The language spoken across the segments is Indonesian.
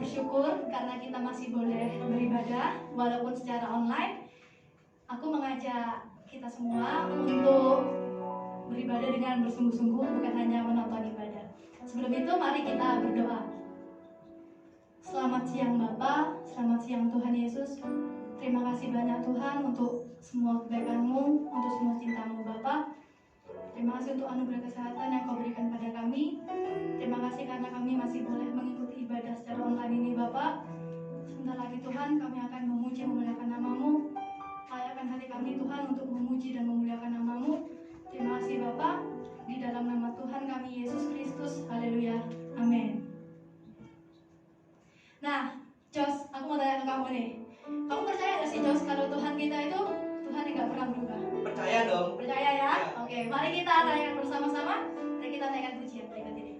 bersyukur karena kita masih boleh beribadah walaupun secara online. Aku mengajak kita semua untuk beribadah dengan bersungguh-sungguh, bukan hanya menonton ibadah. Sebelum itu mari kita berdoa. Selamat siang Bapa, selamat siang Tuhan Yesus. Terima kasih banyak Tuhan untuk semua kebaikan-Mu, untuk semua cinta-Mu Bapa. Terima kasih untuk anugerah kesehatan yang Kau berikan pada kami. Terima kasih karena kami masih boleh mengikuti ibadah secara online ini Bapak. Sebentar lagi Tuhan kami akan memuji memuliakan nama-Mu. Layakkan hati kami Tuhan untuk memuji dan memuliakan nama-Mu. Terima kasih Bapak. Di dalam nama Tuhan kami Yesus Kristus. Haleluya. Amin. Nah, Jos, aku mau tanya ke kamu nih. Kamu percaya gak sih Jos kalau Tuhan kita itu Tuhan yang gak pernah berubah? Percaya dong. Percaya ya? Oke, mari kita rayakan bersama-sama. Mari kita naikkan pujian berikut ini.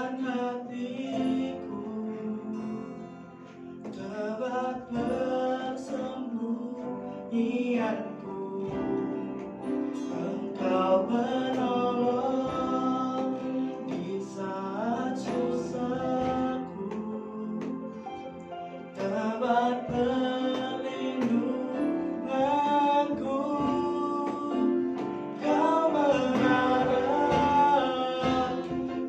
Teman hatiku, tempat persembunyianku, Engkau menolong di saat susahku, tempat perlindunganku. Kau mengarah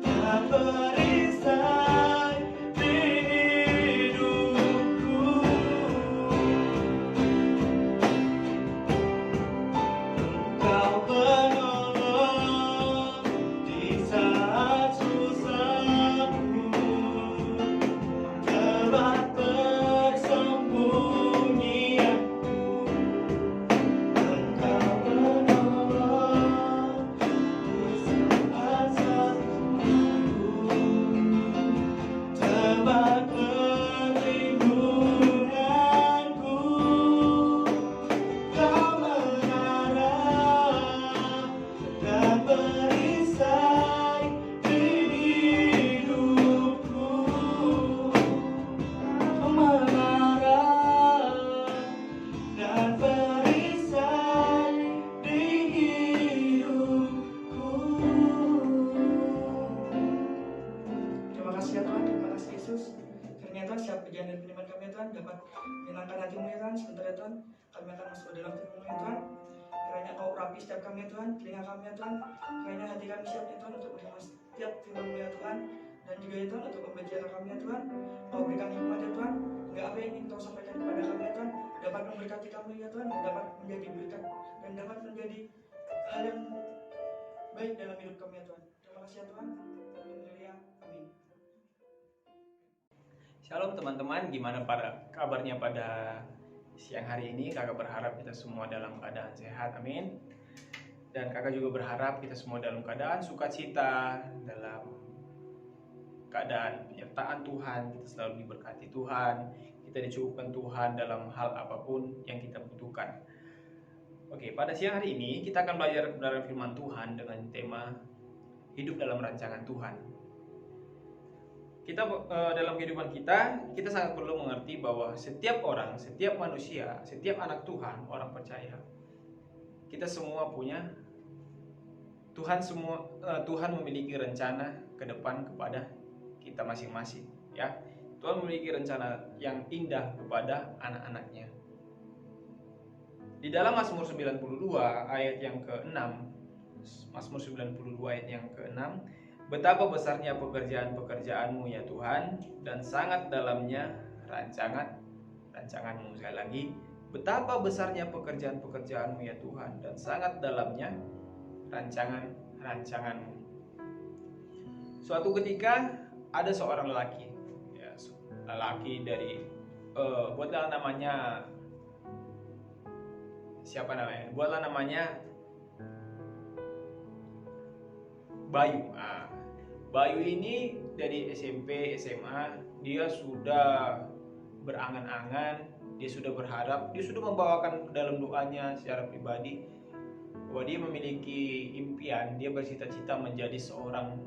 dan perisai di hidupku. Kau penolong di saat susahku, tempat persembunyianku. Engkau menolong di saat sakitku, tempat perlindunganku. Kau mengarah dan perisai di hidupku. Kau mengarah dan perisai di hidupku. Terima kasih ya Tuhan, terima kasih Yesus. Kiranya Tuhan setiap pujian dan penyembahan kami ya Tuhan dapat menyenangkan hati-Mu ya Tuhan. Sebentar ya Tuhan, kami akan masuk ke dalam firman-Mu ya Tuhan. Kiranya Kau urapi setiap kami ya Tuhan, telinga kami ya Tuhan. Kiranya hati kami siap ya Tuhan untuk menerima setiap firman-Mu ya Tuhan. Dan juga ya Tuhan untuk membicara kami ya Tuhan. Kau berikan hikmat ya Tuhan, hingga apa yang ingin Kau sampaikan kepada kami ya Tuhan dapat memberkati kami ya Tuhan, dan dapat menjadi berkat dan dapat menjadi hal yang baik dalam hidup kami ya Tuhan. Terima kasih ya Tuhan. Haleluya. Amin. Shalom teman-teman, gimana kabarnya pada siang hari ini? Kakak berharap kita semua dalam keadaan sehat, amin. Dan kakak juga berharap kita semua dalam keadaan sukacita, dalam keadaan penyertaan Tuhan, kita selalu diberkati Tuhan, kita dicukupkan Tuhan dalam hal apapun yang kita butuhkan. Oke, pada siang hari ini kita akan belajar kebenaran firman Tuhan dengan tema hidup dalam rancangan Tuhan. Kita dalam kehidupan kita sangat perlu mengerti bahwa setiap orang, setiap manusia, setiap anak Tuhan, orang percaya, kita semua punya Tuhan memiliki rencana ke depan kepada kita masing-masing, ya. Tuhan memiliki rencana yang indah kepada anak-anaknya. Di dalam Mazmur 92 ayat yang ke-6, Mazmur 92 ayat yang ke-6, betapa besarnya pekerjaan-pekerjaan-Mu ya Tuhan, dan sangat dalamnya rancangan-Mu. Sekali lagi, betapa besarnya pekerjaan-pekerjaan-Mu ya Tuhan, dan sangat dalamnya rancangan-Mu. Suatu ketika ada seorang lelaki, ya, lelaki dari buatlah namanya siapa namanya? Buatlah namanya Bayu. Bayu ini dari SMP, SMA, dia sudah berangan-angan, dia sudah berharap, dia sudah membawakan dalam doanya secara pribadi bahwa dia memiliki impian, dia bercita-cita menjadi seorang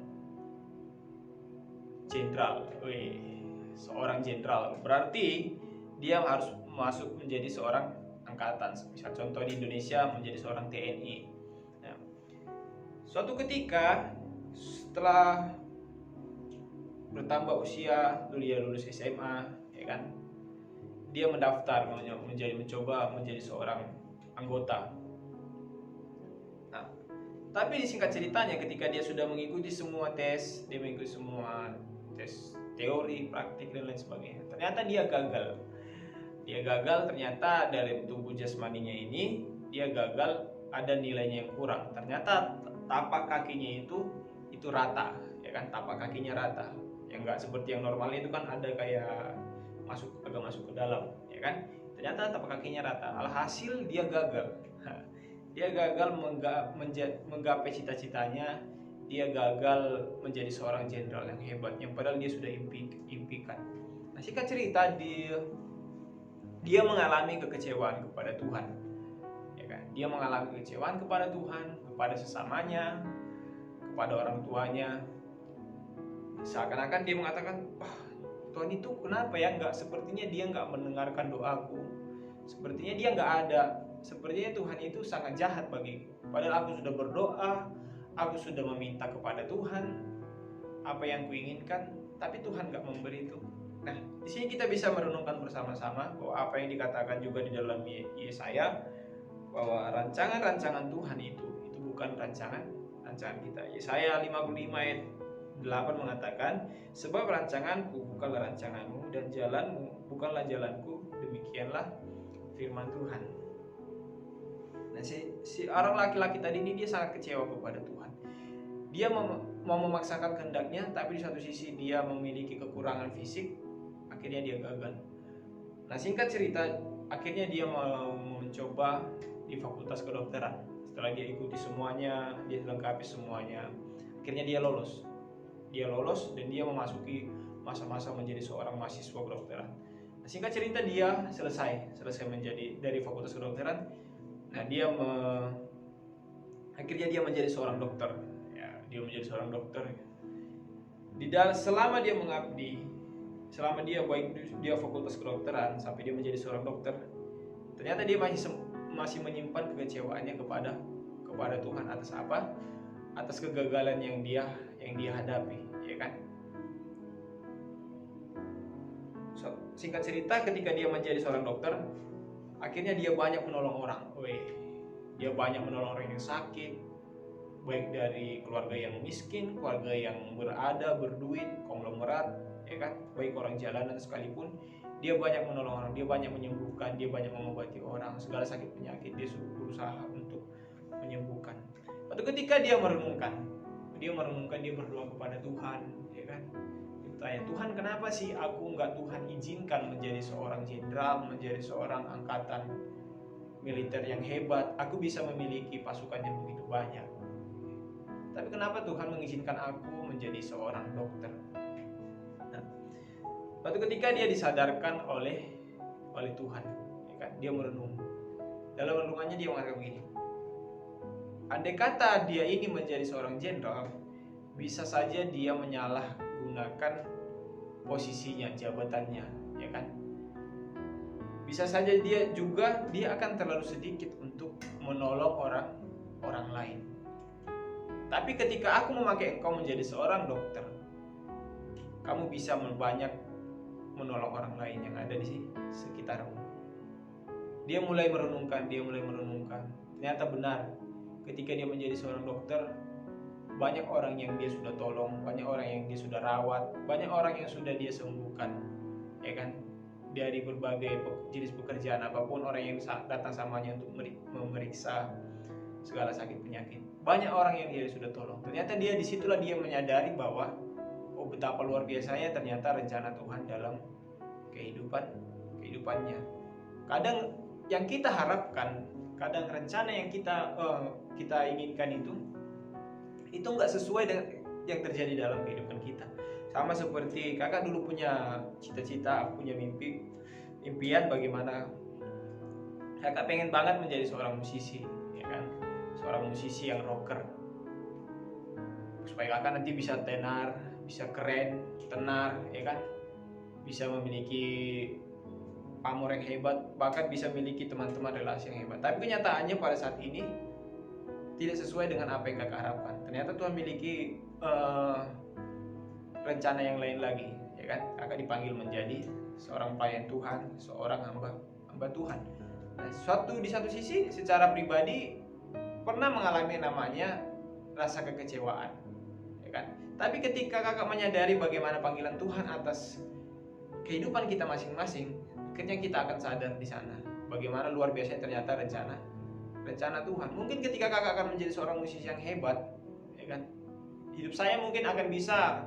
jenderal. Seorang jenderal berarti dia harus masuk menjadi seorang angkatan. Misal contoh di Indonesia menjadi seorang TNI. Nah, suatu ketika setelah bertambah usia, dia lulus SMA, ya kan? Dia mendaftar mencoba menjadi seorang anggota. Nah, tapi disingkat ceritanya ketika dia sudah mengikuti semua tes, dia mengikuti semua tes teori, praktik dan lain sebagainya. Ternyata dia gagal. Dia gagal ternyata dari tubuh jasmaninya ini, dia gagal, ada nilainya yang kurang. Ternyata tapak kakinya itu rata, ya kan? Tapak kakinya rata. Yang enggak seperti yang normal itu kan ada kayak agak masuk ke dalam, ya kan? Ternyata tapak kakinya rata. Alhasil dia gagal. Dia gagal menggapai cita-citanya. Dia gagal menjadi seorang jenderal yang hebat, yang padahal dia sudah impikan. Nah, singkat cerita, dia mengalami kekecewaan kepada Tuhan, ya kan? Dia mengalami kekecewaan kepada Tuhan, kepada sesamanya, kepada orang tuanya. seakan-akan dia mengatakan, wah Tuhan itu kenapa ya sepertinya dia nggak mendengarkan doaku, sepertinya dia nggak ada, sepertinya Tuhan itu sangat jahat bagiku. Padahal aku sudah berdoa, aku sudah meminta kepada Tuhan apa yang kuinginkan, tapi Tuhan nggak memberi itu. Nah, di sini kita bisa merenungkan bersama-sama bahwa apa yang dikatakan juga di dalam Yesaya, bahwa rancangan-rancangan Tuhan itu bukan rancangan kita. Yesaya 55 ayat 8 mengatakan, sebab rancanganku bukanlah rancanganmu dan jalanmu bukanlah jalanku, demikianlah firman Tuhan. Nah, si orang laki-laki tadi ini dia sangat kecewa kepada Tuhan. Dia mau memaksakan kehendaknya, tapi di satu sisi dia memiliki kekurangan fisik, akhirnya dia gagal. Nah, singkat cerita, akhirnya dia mau mencoba di fakultas kedokteran. Setelah dia ikuti semuanya, dia lengkapi semuanya, akhirnya dia lolos dan dia memasuki masa-masa menjadi seorang mahasiswa kedokteran. Nah, singkat cerita dia selesai menjadi dari fakultas kedokteran. Nah, akhirnya dia menjadi seorang dokter. Dia menjadi seorang dokter. Selama dia mengabdi, selama dia baik dia fakultas kedokteran sampai dia menjadi seorang dokter, ternyata dia masih menyimpan kekecewaannya kepada Tuhan atas apa? Atas kegagalan yang dia hadapi, ya kan? Singkat cerita, ketika dia menjadi seorang dokter, akhirnya dia banyak menolong orang. Dia banyak menolong orang yang sakit, baik dari keluarga yang miskin, keluarga yang berduit, konglomerat, ya kan, baik orang jalanan sekalipun, dia banyak menolong orang, dia banyak menyembuhkan, dia banyak mengobati orang, segala sakit penyakit dia berusaha untuk menyembuhkan. Waktu ketika dia merenungkan, dia berdoa kepada Tuhan, ya kan, dia bertanya, Tuhan kenapa sih aku nggak Tuhan izinkan menjadi seorang jenderal, menjadi seorang angkatan militer yang hebat, aku bisa memiliki pasukan yang begitu banyak. Tapi kenapa Tuhan mengizinkan aku menjadi seorang dokter? Nah, waktu ketika dia disadarkan oleh Tuhan, ya kan, dia merenung. Dalam renungannya dia mengatakan begini, andai kata dia ini menjadi seorang jenderal, bisa saja dia menyalahgunakan posisinya, jabatannya, ya kan? Bisa saja dia akan terlalu sedikit untuk menolong orang lain. Tapi ketika aku memakai engkau menjadi seorang dokter, kamu bisa banyak menolong orang lain yang ada di sekitarmu. Dia mulai merenungkan. Ternyata benar, ketika dia menjadi seorang dokter, banyak orang yang dia sudah tolong, banyak orang yang dia sudah rawat, banyak orang yang sudah dia sembuhkan, ya kan? Dari berbagai jenis pekerjaan apapun, orang yang datang samanya untuk memeriksa segala sakit penyakit, banyak orang yang dia sudah tolong. Ternyata disitulah dia menyadari bahwa betapa luar biasanya ternyata rencana Tuhan dalam kehidupannya. Kadang yang kita harapkan, kadang rencana yang kita inginkan itu nggak sesuai dengan yang terjadi dalam kehidupan kita. Sama seperti kakak dulu punya cita-cita, punya impian bagaimana kakak pengen banget menjadi seorang musisi, ya kan? Seorang musisi yang rocker, supaya kakak nanti bisa tenar, bisa keren, tenar, ya kan, bisa memiliki pamor yang hebat, bahkan bisa memiliki teman-teman relasi yang hebat. Tapi kenyataannya pada saat ini tidak sesuai dengan apa yang kakak harapkan. Ternyata Tuhan memiliki rencana yang lain lagi, ya kan? Kakak dipanggil menjadi seorang pelayan Tuhan, seorang hamba Tuhan. Nah, di satu sisi secara pribadi pernah mengalami namanya rasa kekecewaan, ya kan? Tapi ketika kakak menyadari bagaimana panggilan Tuhan atas kehidupan kita masing-masing, akhirnya kita akan sadar di sana bagaimana luar biasa ternyata rencana Tuhan. Mungkin ketika kakak akan menjadi seorang musisi yang hebat, ya kan, hidup saya mungkin akan bisa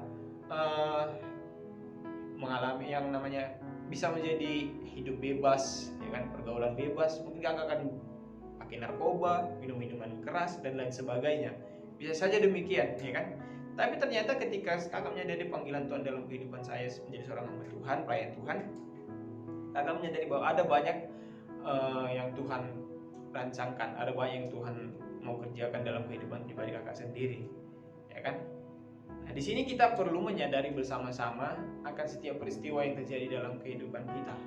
mengalami yang namanya bisa menjadi hidup bebas, ya kan, pergaulan bebas. Mungkin kakak akan pakai narkoba, minum-minuman keras dan lain sebagainya. Bisa saja demikian, ya kan. Tapi ternyata ketika kakak menyadari panggilan Tuhan dalam kehidupan saya menjadi seorang hamba Tuhan, pelayan Tuhan, kakak menyadari bahwa ada banyak yang Tuhan rancangkan, ada banyak yang Tuhan mau kerjakan dalam kehidupan pribadi kakak sendiri, ya kan. Nah, Nah, di sini kita perlu menyadari bersama-sama akan setiap peristiwa yang terjadi dalam kehidupan kita.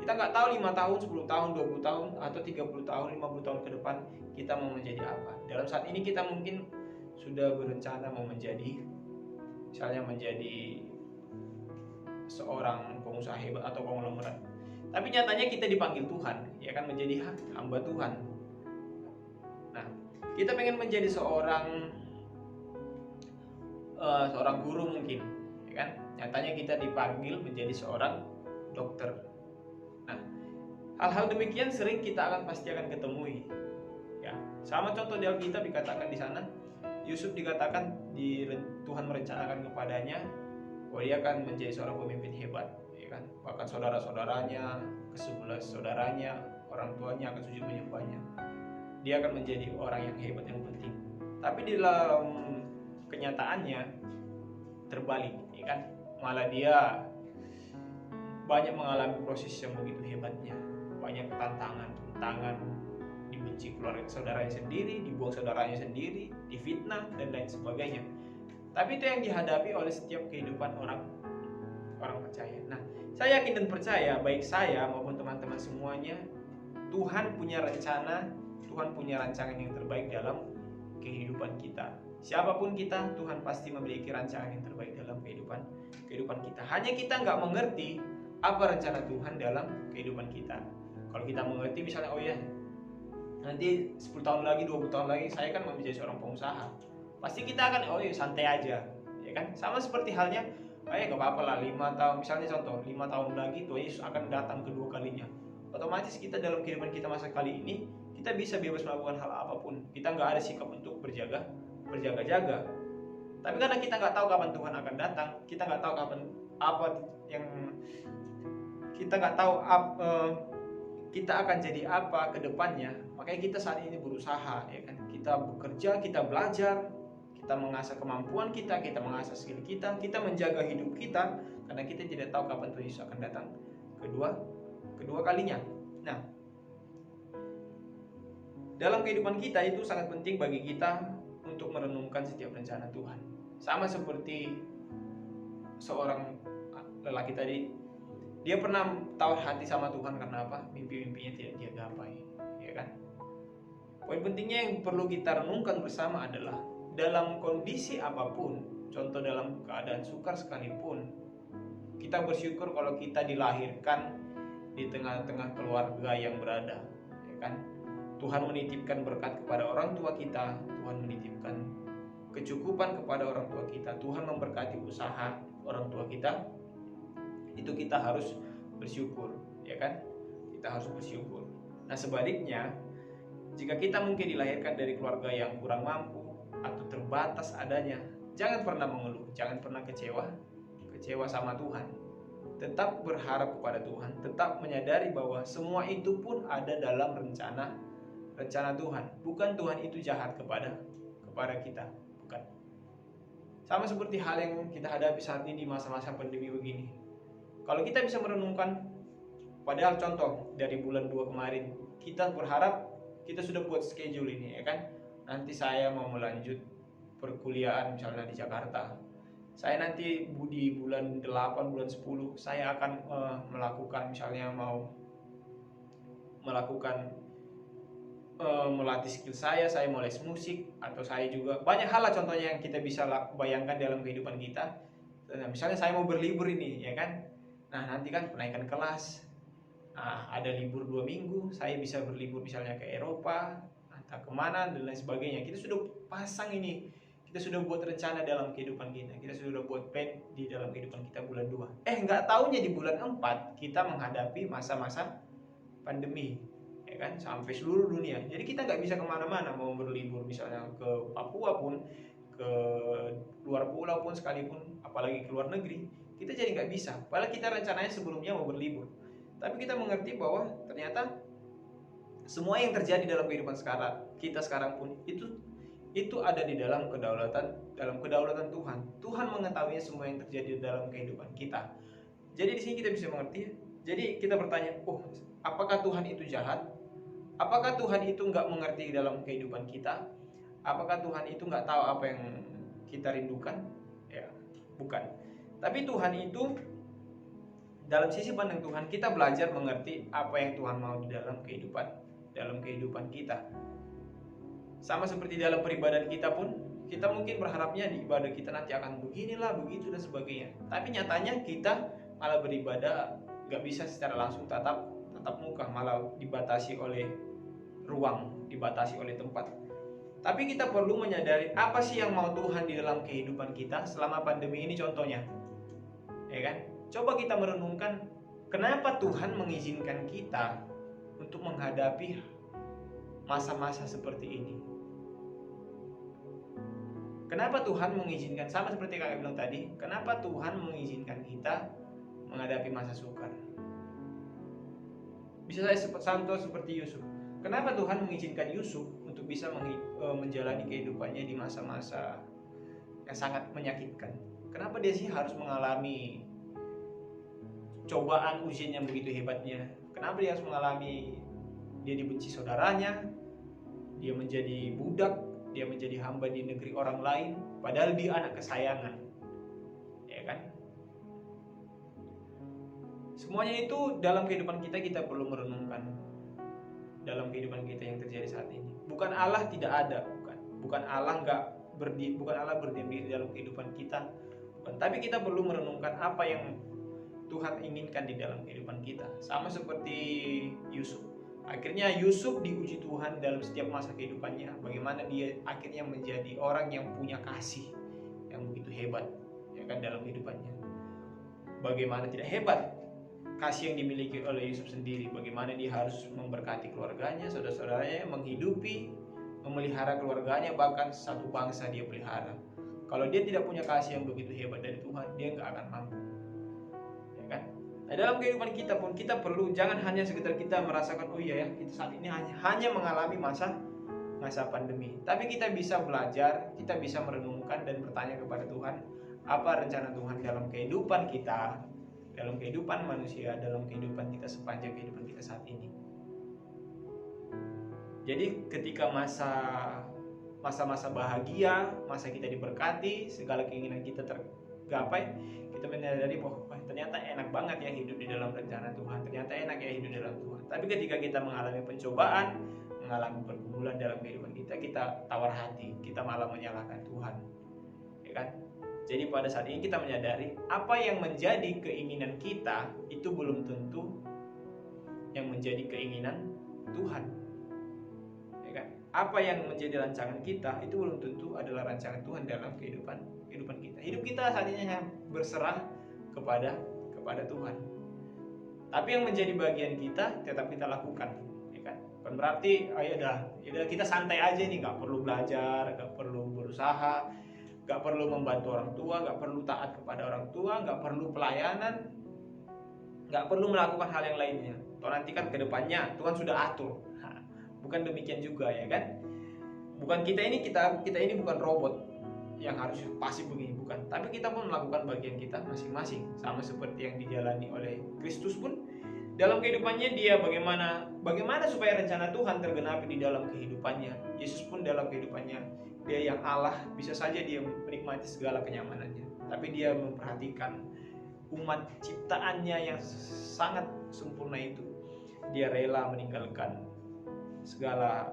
Kita nggak tahu 5 tahun, 10 tahun, 20 tahun, atau 30 tahun, 50 tahun ke depan kita mau menjadi apa. Dalam saat ini kita mungkin sudah berencana mau menjadi, misalnya menjadi seorang pengusaha hebat atau konglomerat. Tapi nyatanya kita dipanggil Tuhan, ya kan, menjadi hamba Tuhan. Nah, kita pengen menjadi seorang guru mungkin, ya kan? Nyatanya kita dipanggil menjadi seorang dokter. Nah, hal-hal demikian sering kita pasti akan ketemui. Ya, sama contoh di Alkitab dikatakan di sana, Yusuf dikatakan Tuhan merencanakan kepadanya bahwa dia akan menjadi seorang pemimpin hebat, ya kan? Bahkan saudara-saudaranya, ke-11 saudaranya, orang tuanya akan sujud menyembahnya. Dia akan menjadi orang yang hebat, yang penting. Tapi di dalam kenyataannya terbalik, ya kan? Malah dia banyak mengalami proses yang begitu hebatnya, banyak tantangan, dibenci keluarga saudaranya sendiri, dibuang saudaranya sendiri, difitnah dan lain sebagainya. Tapi itu yang dihadapi oleh setiap kehidupan orang percaya. Nah, saya yakin dan percaya, baik saya maupun teman-teman semuanya, Tuhan punya rencana, Tuhan punya rancangan yang terbaik dalam kehidupan kita. Siapapun kita, Tuhan pasti memiliki rancangan yang terbaik dalam kehidupan kita. Hanya kita nggak mengerti apa rencana Tuhan dalam kehidupan kita. Kalau kita mengerti misalnya, oh ya, nanti 10 tahun lagi, 20 tahun lagi saya kan mau menjadi seorang pengusaha, pasti kita akan, oh ya santai aja, ya kan? Sama seperti halnya, gak apa-apa lah 5 tahun, misalnya contoh 5 tahun lagi Tuhan Yesus akan datang kedua kalinya. Otomatis kita dalam kehidupan kita masa kali ini, kita bisa bebas melakukan hal apapun. Kita nggak ada sikap untuk berjaga-jaga. Tapi karena kita nggak tahu kapan Tuhan akan datang, kita nggak tahu kapan kita nggak tahu kita akan jadi apa ke depannya. Makanya kita saat ini berusaha, ya kan? Kita bekerja, kita belajar, kita mengasah kemampuan kita mengasah skill kita menjaga hidup kita, karena kita tidak tahu kapan Tuhan Yesus akan datang kedua kalinya. Nah, dalam kehidupan kita itu sangat penting bagi kita untuk merenungkan setiap rencana Tuhan. Sama seperti seorang lelaki tadi, dia pernah tahu hati sama Tuhan karena apa? Mimpi-mimpinya tidak dia gapai, ya kan? Poin pentingnya yang perlu kita renungkan bersama adalah dalam kondisi apapun, contoh dalam keadaan sukar sekalipun, kita bersyukur kalau kita dilahirkan di tengah-tengah keluarga yang berada, ya kan? Tuhan menitipkan berkat kepada orang tua kita, Tuhan menitipkan kecukupan kepada orang tua kita, Tuhan memberkati usaha orang tua kita. Itu kita harus bersyukur, ya kan? Kita harus bersyukur. Nah, sebaliknya, jika kita mungkin dilahirkan dari keluarga yang kurang mampu atau terbatas adanya, jangan pernah mengeluh, jangan pernah kecewa sama Tuhan. Tetap berharap kepada Tuhan, tetap menyadari bahwa semua itu pun ada dalam rencana Tuhan. Bukan Tuhan itu jahat kepada kita, bukan. Sama seperti hal yang kita hadapi saat ini di masa-masa pandemi begini. Kalau kita bisa merenungkan, padahal contoh dari bulan 2 kemarin, kita berharap kita sudah buat schedule ini, ya kan? Nanti saya mau melanjut perkuliahan misalnya di Jakarta. Saya nanti di bulan 8, bulan 10, saya akan melakukan, misalnya mau melakukan melatih skill saya mau les musik, atau saya juga banyak hal lah contohnya yang kita bisa bayangkan dalam kehidupan kita. Nah, misalnya saya mau berlibur ini, ya kan? Nah, nanti kan penaikan kelas. Nah, ada libur 2 minggu, saya bisa berlibur misalnya ke Eropa, entah kemana dan lain sebagainya. Kita sudah pasang ini, kita sudah buat rencana dalam kehidupan kita, kita sudah buat plan di dalam kehidupan kita bulan 2. Nggak taunya di bulan 4 kita menghadapi masa-masa pandemi, ya kan, sampai seluruh dunia. Jadi kita nggak bisa kemana-mana, mau berlibur misalnya ke Papua pun, ke luar pulau pun sekalipun, apalagi ke luar negeri, kita jadi nggak bisa. Padahal kita rencananya sebelumnya mau berlibur. Tapi kita mengerti bahwa ternyata semua yang terjadi dalam kehidupan kita sekarang pun itu ada di dalam kedaulatan Tuhan. Tuhan mengetahui semua yang terjadi dalam kehidupan kita. Jadi di sini kita bisa mengerti. Jadi kita bertanya, apakah Tuhan itu jahat? Apakah Tuhan itu nggak mengerti dalam kehidupan kita? Apakah Tuhan itu nggak tahu apa yang kita rindukan? Ya, bukan. Tapi Tuhan itu, dalam sisi pandang Tuhan, kita belajar mengerti apa yang Tuhan mau di dalam kehidupan kita. Sama seperti dalam peribadahan kita pun, kita mungkin berharapnya di ibadah kita nanti akan beginilah, begitu dan sebagainya. Tapi nyatanya kita malah beribadah gak bisa secara langsung tatap muka, malah dibatasi oleh ruang, dibatasi oleh tempat. Tapi kita perlu menyadari apa sih yang mau Tuhan di dalam kehidupan kita selama pandemi ini contohnya. Ya kan? Coba kita merenungkan kenapa Tuhan mengizinkan kita untuk menghadapi masa-masa seperti ini. Kenapa Tuhan mengizinkan, sama seperti kakak bilang tadi, kenapa Tuhan mengizinkan kita menghadapi masa sukar? Bisa saya contoh seperti Yusuf. Kenapa Tuhan mengizinkan Yusuf untuk bisa menjalani kehidupannya di masa-masa yang sangat menyakitkan? Kenapa dia sih harus mengalami cobaan ujian yang begitu hebatnya? Kenapa dia harus mengalami, dia dibenci saudaranya, dia menjadi budak, dia menjadi hamba di negeri orang lain, padahal dia anak kesayangan, ya kan? Semuanya itu dalam kehidupan kita perlu merenungkan dalam kehidupan kita yang terjadi saat ini. Bukan Allah tidak ada, bukan Allah bukan Allah berdiam diri dalam kehidupan kita, bukan. Tapi kita perlu merenungkan apa yang Tuhan inginkan di dalam kehidupan kita. Sama seperti Yusuf. Akhirnya Yusuf diuji Tuhan dalam setiap masa kehidupannya. Bagaimana dia akhirnya menjadi orang yang punya kasih yang begitu hebat, ya kan, dalam kehidupannya. Bagaimana tidak hebat kasih yang dimiliki oleh Yusuf sendiri. Bagaimana dia harus memberkati keluarganya, saudara-saudaranya, menghidupi, memelihara keluarganya, bahkan satu bangsa dia pelihara. Kalau dia tidak punya kasih yang begitu hebat dari Tuhan, dia nggak akan mampu. Nah, dalam kehidupan kita pun kita perlu, jangan hanya sekedar kita merasakan, oh iya ya, kita saat ini hanya mengalami masa pandemi. Tapi kita bisa belajar, kita bisa merenungkan dan bertanya kepada Tuhan, apa rencana Tuhan dalam kehidupan kita, dalam kehidupan manusia, dalam kehidupan kita sepanjang kehidupan kita saat ini. Jadi ketika masa-masa bahagia, masa kita diberkati, segala keinginan kita tergapai, kita menyadari bahwa ternyata enak banget ya hidup di dalam rencana Tuhan, ternyata enak ya hidup di dalam Tuhan. Tapi ketika kita mengalami pencobaan, mengalami pergumulan dalam kehidupan kita tawar hati, kita malah menyalahkan Tuhan, ya kan? Jadi pada saat ini kita menyadari apa yang menjadi keinginan kita itu belum tentu yang menjadi keinginan Tuhan, ya kan? Apa yang menjadi rancangan kita itu belum tentu adalah rancangan Tuhan dalam kehidupan kita. Hidup kita saat ini hanya berserah kepada Tuhan. Tapi yang menjadi bagian kita tetap kita lakukan, ya kan? Bukan berarti ya udah kita santai aja nih, nggak perlu belajar, nggak perlu berusaha, nggak perlu membantu orang tua, nggak perlu taat kepada orang tua, nggak perlu pelayanan, nggak perlu melakukan hal yang lainnya. Toh nanti kan kedepannya Tuhan sudah atur. Bukan demikian juga, ya kan? Bukan kita ini bukan robot yang harus pasif begini, bukan. Tapi kita pun melakukan bagian kita masing-masing, sama seperti yang dijalani oleh Kristus pun dalam kehidupannya. Dia bagaimana supaya rencana Tuhan tergenapi di dalam kehidupannya. Yesus pun dalam kehidupannya, dia yang Allah, bisa saja dia menikmati segala kenyamanannya, tapi dia memperhatikan umat ciptaannya yang sangat sempurna itu. Dia rela meninggalkan segala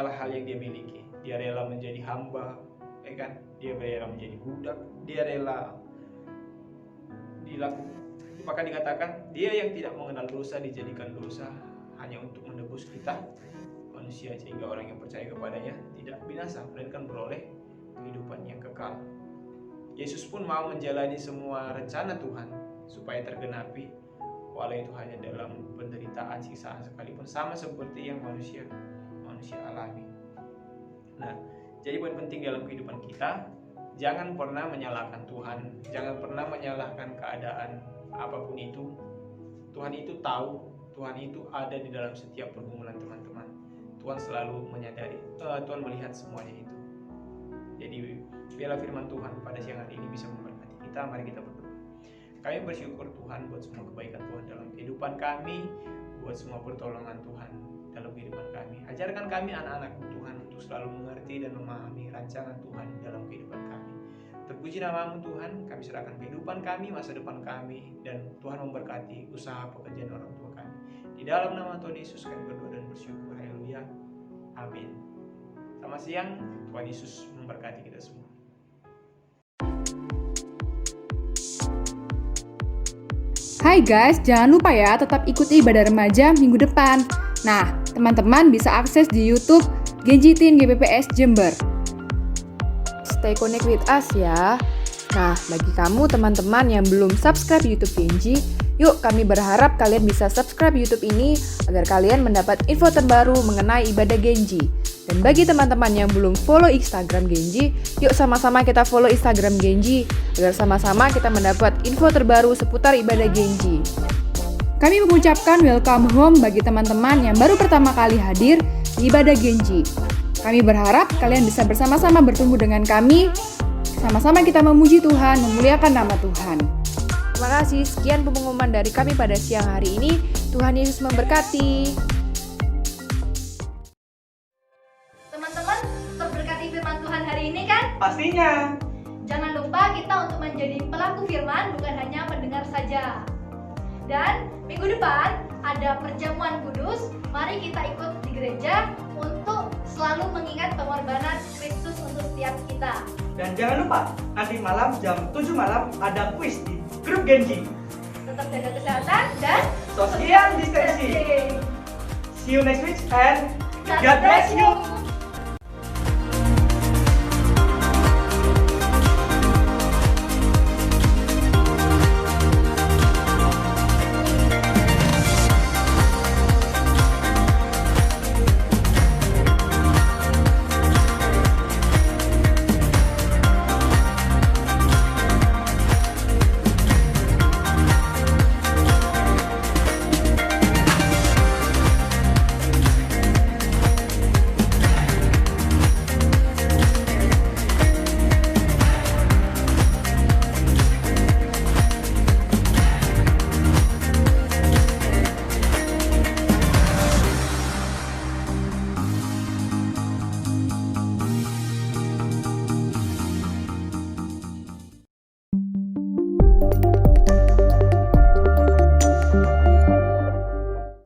hal yang dia miliki. Dia rela menjadi hamba, ya kan? Dia rela menjadi budak, dia rela maka dikatakan dia yang tidak mengenal dosa dijadikan dosa hanya untuk menebus kita manusia, sehingga orang yang percaya kepadanya tidak binasa melainkan beroleh kehidupan yang kekal. Yesus pun mau menjalani semua rencana Tuhan supaya tergenapi, walau itu hanya dalam penderitaan, siksaan sekalipun, sama seperti yang manusia alami. Nah, jadi poin penting dalam kehidupan kita, jangan pernah menyalahkan Tuhan, jangan pernah menyalahkan keadaan apapun itu. Tuhan itu tahu, Tuhan itu ada di dalam setiap pergumulan teman-teman. Tuhan selalu menyadari, Tuhan melihat semuanya itu. Jadi biarlah firman Tuhan pada siang hari ini bisa memberkati kita. Mari kita berdoa. Kami bersyukur Tuhan buat semua kebaikan Tuhan dalam kehidupan kami, buat semua pertolongan Tuhan dalam kehidupan kami. Ajarkan kami anak-anak Tuhan untuk selalu mengerti dan memahami rancangan Tuhan dalam kehidupan kami. Terpuji namamu Tuhan, kami serahkan kehidupan kami, masa depan kami, dan Tuhan memberkati usaha pekerjaan orang tua kami. Di dalam nama Tuhan Yesus kami berdoa dan bersyukur. Haleluya. Amin. Selamat siang, Tuhan Yesus memberkati kita semua. Hai guys, jangan lupa ya tetap ikuti ibadah remaja minggu depan. Nah, teman-teman bisa akses di YouTube Genji Teen GPPS Jember. Stay connect with us ya. Nah, bagi kamu teman-teman yang belum subscribe YouTube Genji, yuk kami berharap kalian bisa subscribe YouTube ini agar kalian mendapat info terbaru mengenai ibadah Genji. Dan bagi teman-teman yang belum follow Instagram Genji, yuk sama-sama kita follow Instagram Genji agar sama-sama kita mendapat info terbaru seputar ibadah Genji. Kami mengucapkan welcome home bagi teman-teman yang baru pertama kali hadir di ibadah Genji. Kami berharap kalian bisa bersama-sama bertumbuh dengan kami, sama-sama kita memuji Tuhan, memuliakan nama Tuhan. Terima kasih, sekian pengumuman dari kami pada siang hari ini. Tuhan Yesus memberkati. Teman-teman, terberkati firman Tuhan hari ini kan? Pastinya. Jangan lupa kita untuk menjadi pelaku firman, bukan hanya mendengar saja. Dan minggu depan ada perjamuan kudus. Mari kita ikut di gereja untuk selalu mengingat pengorbanan Kristus untuk setiap kita. Dan jangan lupa, nanti malam jam 7 malam ada kuis di grup Genji. Tetap jaga kesehatan dan Social distancing. See you next week and God bless you.